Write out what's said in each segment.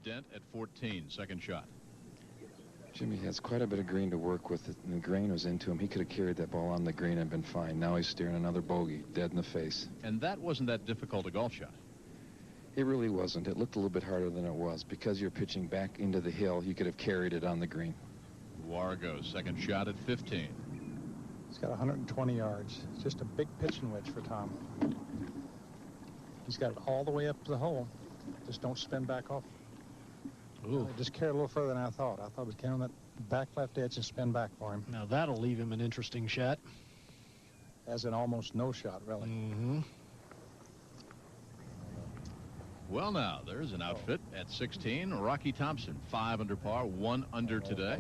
Dent at 14, second shot. Jimmy has quite a bit of green to work with. And the grain was into him. He could have carried that ball on the green and been fine. Now he's steering another bogey, dead in the face. And that wasn't that difficult a golf shot. It really wasn't. It looked a little bit harder than it was. Because you're pitching back into the hill, you could have carried it on the green. Wargo, second shot at 15. He's got 120 yards. It's just a big pitching wedge for Tom. He's got it all the way up to the hole. Just don't spin back off. Just carry a little further than I thought. I thought it was carrying that back left edge and spin back for him. Now that'll leave him an interesting shot. As an almost no shot, really. Mm-hmm. Well, now, there's an outfit at 16. Rocky Thompson, 5 under par, 1 under today.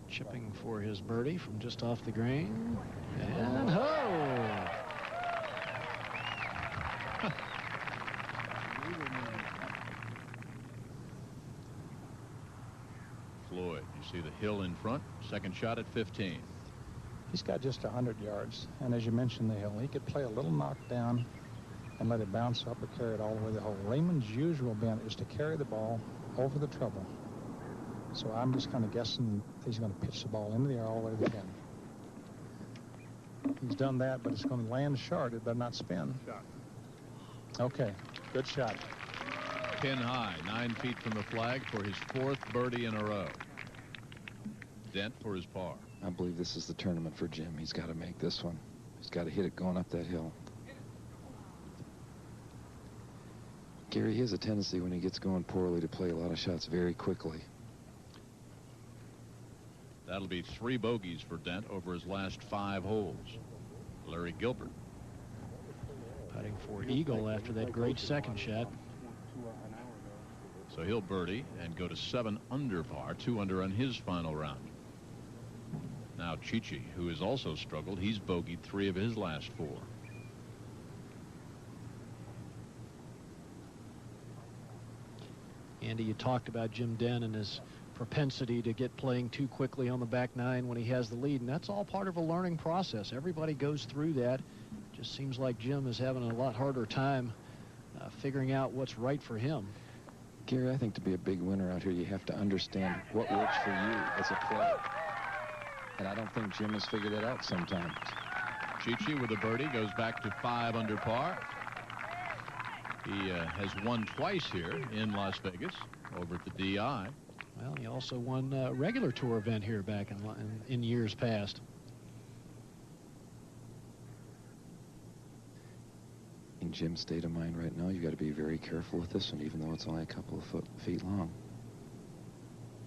Chipping for his birdie from just off the green. And ho! Floyd, you see the hill in front. Second shot at 15. He's got just 100 yards. And as you mentioned, the hill, he could play a little knockdown and let it bounce up or carry it all the way to the hole. Raymond's usual bent is to carry the ball over the trouble. So I'm just kind of guessing he's going to pitch the ball into the air all the way to the pin. He's done that, but it's going to land short. It better not spin. Okay, good shot. Pin high, 9 feet from the flag for his 4th birdie in a row. Dent for his par. I believe this is the tournament for Jim. He's got to make this one. He's got to hit it going up that hill. Gary, he has a tendency when he gets going poorly to play a lot of shots very quickly. That'll be 3 bogeys for Dent over his last 5 holes. Larry Gilbert putting for eagle after that great second shot. So he'll birdie and go to 7 under par, 2 under on his final round. Now Chichi, who has also struggled, he's bogeyed 3 of his last 4. Andy, you talked about Jim Dent and his propensity to get playing too quickly on the back 9 when he has the lead, and that's all part of a learning process. Everybody goes through that. Just seems like Jim is having a lot harder time figuring out what's right for him. Gary, I think to be a big winner out here, you have to understand what works for you as a player. And I don't think Jim has figured that out sometimes. Chichi with a birdie goes back to 5 under par. He has won twice here in Las Vegas over at the DI. Well, he also won a regular tour event here back in years past. In Jim's state of mind right now, you've got to be very careful with this one, even though it's only a couple of feet long.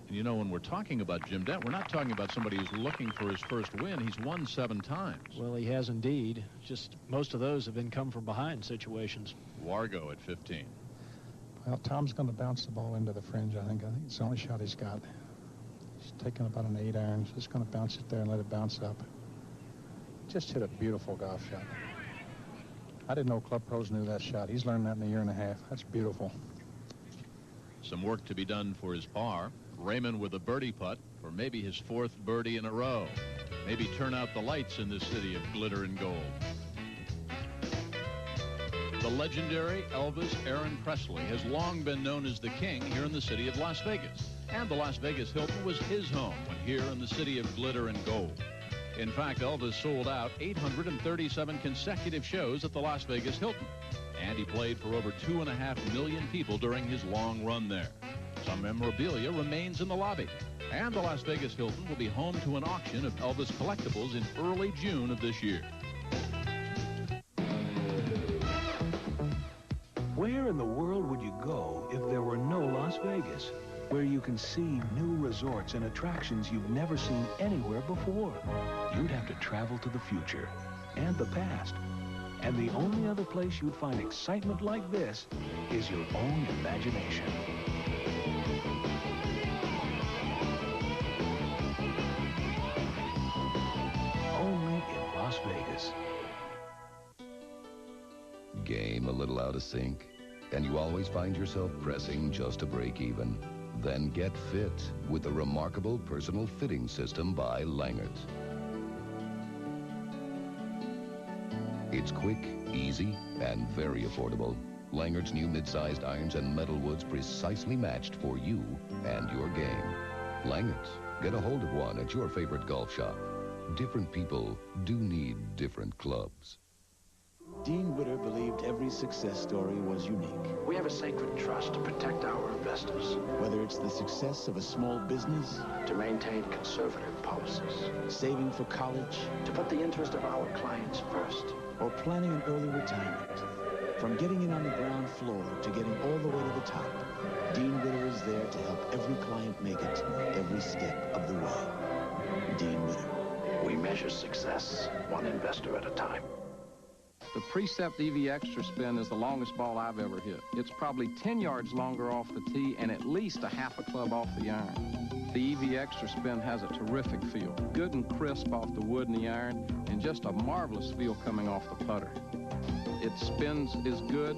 And you know, when we're talking about Jim Dent, we're not talking about somebody who's looking for his first win. He's won 7 times. Well, he has indeed. Just most of those have been come from behind situations. Wargo at 15. Well, Tom's going to bounce the ball into the fringe, I think. It's the only shot he's got. He's taking about an 8 iron. Just going to bounce it there and let it bounce up. Just hit a beautiful golf shot. I didn't know club pros knew that shot. He's learned that in a year and a half. That's beautiful. Some work to be done for his par. Raymond with a birdie putt for maybe his 4th birdie in a row. Maybe turn out the lights in this city of glitter and gold. The legendary Elvis Aaron Presley has long been known as the king here in the city of Las Vegas. And the Las Vegas Hilton was his home when here in the city of glitter and gold. In fact, Elvis sold out 837 consecutive shows at the Las Vegas Hilton. And he played for over 2.5 million people during his long run there. Some memorabilia remains in the lobby. And the Las Vegas Hilton will be home to an auction of Elvis collectibles in early June of this year. Where in the world would you go if there were no Las Vegas? Where you can see new resorts and attractions you've never seen anywhere before. You'd have to travel to the future and the past. And the only other place you'd find excitement like this is your own imagination. Only in Las Vegas. Game a little out of sync, and you always find yourself pressing just to break even. Then get fit with the remarkable personal fitting system by Langert. It's quick, easy, and very affordable. Langert's new mid-sized irons and metalwoods precisely matched for you and your game. Langert. Get a hold of one at your favorite golf shop. Different people do need different clubs. Dean Witter believed every success story was unique. We have a sacred trust to protect our investors. Whether it's the success of a small business, to maintain conservative policies, saving for college, to put the interest of our clients first, or planning an early retirement. From getting in on the ground floor to getting all the way to the top, Dean Witter is there to help every client make it every step of the way. Dean Witter. We measure success one investor at a time. The Precept EV Extra Spin is the longest ball I've ever hit. It's probably 10 yards longer off the tee and at least a half a club off the iron. The EV Extra Spin has a terrific feel. Good and crisp off the wood and the iron, and just a marvelous feel coming off the putter. Its spins is good.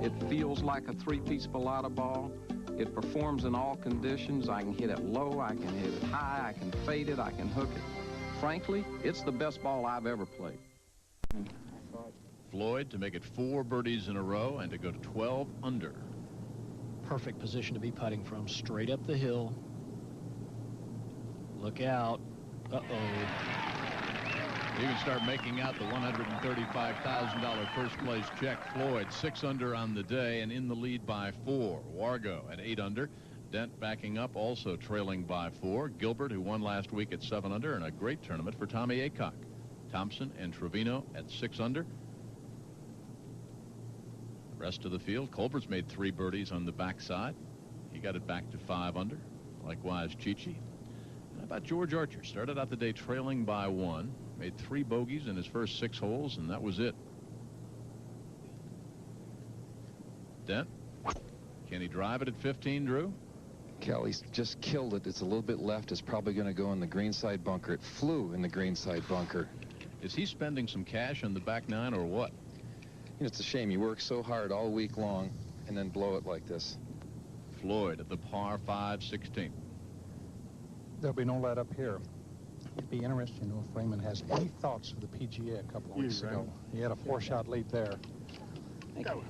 It feels like a three-piece balata ball. It performs in all conditions. I can hit it low, I can hit it high, I can fade it, I can hook it. Frankly, it's the best ball I've ever played. Floyd to make it 4 birdies in a row and to go to 12 under. Perfect position to be putting from, straight up the hill. Look out. Uh-oh. You can start making out the $135,000 first place check. Floyd 6 under on the day and in the lead by 4. Wargo at 8 under. Dent backing up, also trailing by 4. Gilbert, who won last week at 7 under, and a great tournament for Tommy Aycock. Thompson and Trevino at 6 under. Rest of the field, Colbert's made 3 birdies on the backside. He got it back to 5 under. Likewise, Chichi. How about George Archer? Started out the day trailing by 1. Made 3 bogeys in his first 6 holes, and that was it. Dent. Can he drive it at 15, Drew? Kelly's just killed it. It's a little bit left. It's probably going to go in the greenside bunker. It flew in the greenside bunker. Is he spending some cash on the back 9 or what? You know, it's a shame. You work so hard all week long and then blow it like this. Floyd at the par 5 16th. There'll be no let up here. It'd be interesting to know if Raymond has any thoughts of the PGA a couple of weeks ago. He had a 4-shot lead there.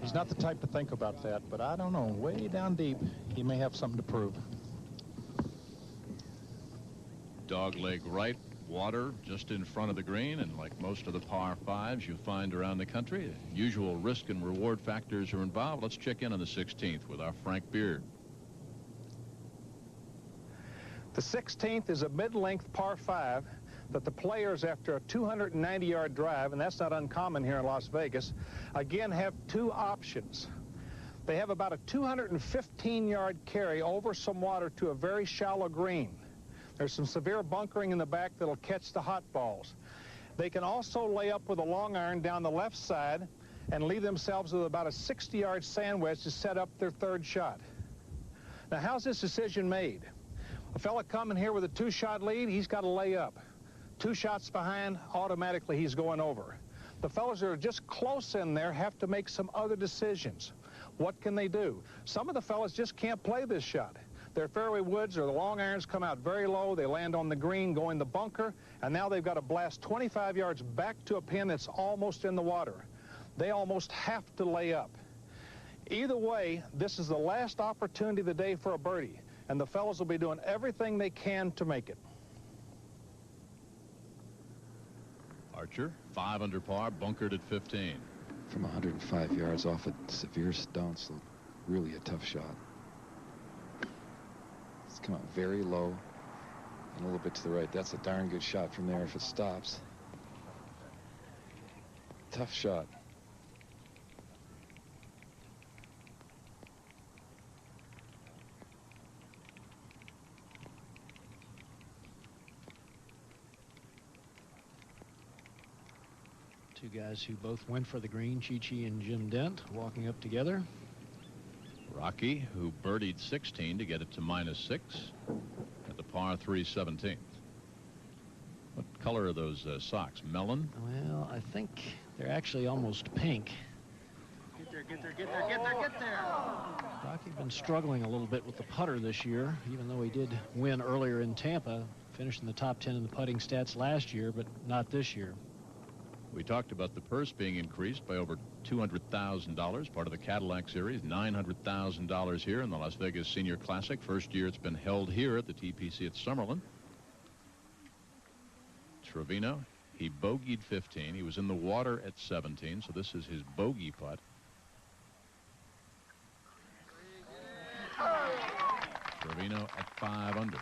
He's not the type to think about that, but I don't know. Way down deep, he may have something to prove. Dog leg right, water just in front of the green, and like most of the par 5s you find around the country, usual risk and reward factors are involved. Let's check in on the 16th with our Frank Beard. The 16th is a mid-length par 5 that the players, after a 290-yard drive, and that's not uncommon here in Las Vegas, again have 2 options. They have about a 215-yard carry over some water to a very shallow green. There's some severe bunkering in the back that'll catch the hot balls. They can also lay up with a long iron down the left side and leave themselves with about a 60-yard sand wedge to set up their 3rd shot. Now, how's this decision made? A fella coming here with a 2-shot lead, he's got to lay up. 2 shots behind, automatically he's going over. The fellas that are just close in there have to make some other decisions. What can they do? Some of the fellas just can't play this shot. Their fairway woods or the long irons come out very low. They land on the green, go in the bunker, and now they've got to blast 25 yards back to a pin that's almost in the water. They almost have to lay up. Either way, this is the last opportunity of the day for a birdie, and the fellas will be doing everything they can to make it. Archer 5 under par, bunkered at 15. From 105 yards off a severe stone, so really a tough shot. It's come out very low and a little bit to the right. That's a darn good shot from there if it stops. Tough shot. Two guys who both went for the green, Chi-Chi and Jim Dent, walking up together. Rocky, who birdied 16 to get it to -6 at the par 3 17th. What color are those socks? Melon? Well, I think they're actually almost pink. Get there, get there, get there, get there, get there. Rocky's been struggling a little bit with the putter this year, even though he did win earlier in Tampa, finished in the top 10 in the putting stats last year, but not this year. We talked about the purse being increased by over $200,000, part of the Cadillac Series. $900,000 here in the Las Vegas Senior Classic. First year it's been held here at the TPC at Summerlin. Trevino, he bogeyed 15. He was in the water at 17, so this is his bogey putt. Trevino at 5 under.